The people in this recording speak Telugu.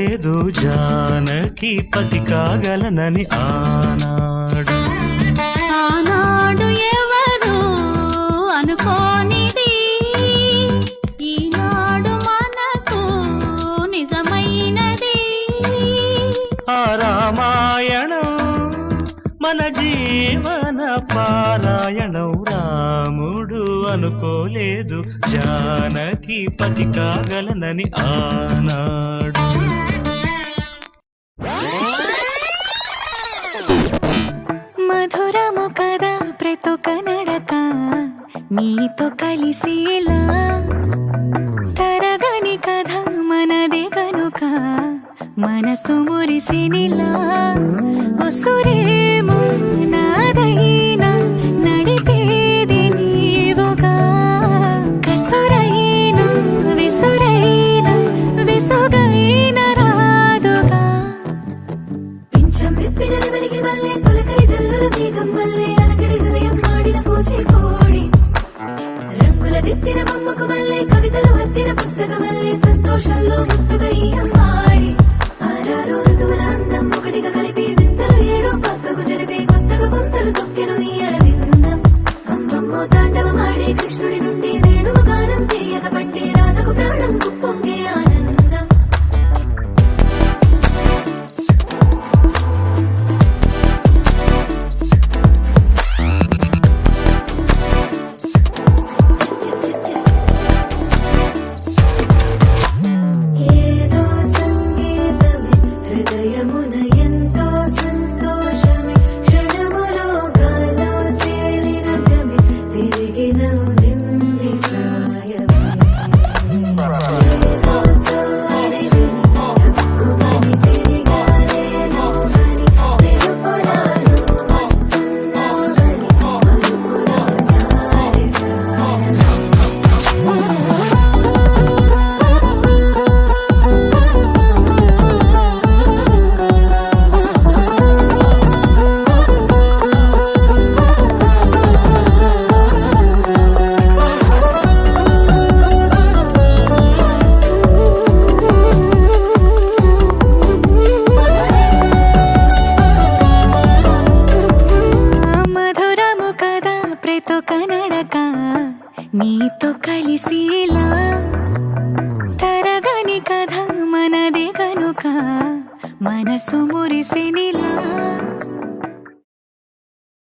అనుకోలేదు జానకి పతి కాగలనని ఆనాడు ఎవరు అనుకోనిది ఈనాడు మనకు నిజమైనది. ఆ రామాయణం మన జీవన పారాయణం. రాముడు అనుకోలేదు జానకి పతి కాగలనని ఆనాడు. మధురము కదా ప్రతొక నడక నీతో కలిసేలా తరగని కథ మనదే కనుక మనసు మురిసినిలా. ఉసురేమో నాదైనా నడిపేది నీవుగా కసురైనా విసురైనా విసుగైన రాదుగా. పింఛం విప్పిన వెలిగి వల్లే తొలకరి జల్లుల మేఘం వల్లే అలజడి హృదయం మాడిన కూచిపూడి రంగుల దిద్దిన బొమ్మకు మల్లే కవితలు వద్దిన పుస్తకం వల్లే సంతోషంలో ముద్దుగా ఈ అమ్మాడి. ఆరారు ఋతువుల అందం ఒకటిగా కలిపి వింతలు ఏడు పక్కకు జరిపే కొత్తగా పొంతలు తొక్కెను ఈ అరవిందం. అమ్మమ్మో తాండవమాడే కృష్ణుడి నుండి వేణువు గానం తీయక పట్టే రాధకు ప్రాణం కుప్పొంగే ఆనందం. ఏదో సంగీతమే హృదయమున ఎంతో సంతోషమే క్షణములో గాలో తేలిన భ్రమే తిరిగిన వింది ప్రాయమే. ఏదో సోయని హక్కుమని తిరిగాలేను అని తెలుపురాను వస్తున్నావని మరుపులో జారి ప్రాణమే. మధురము కదా ప్రతొక నడక నీతో కలిసేలా తరగని కథ మనదే కనుక మనసు మురిసినిలా.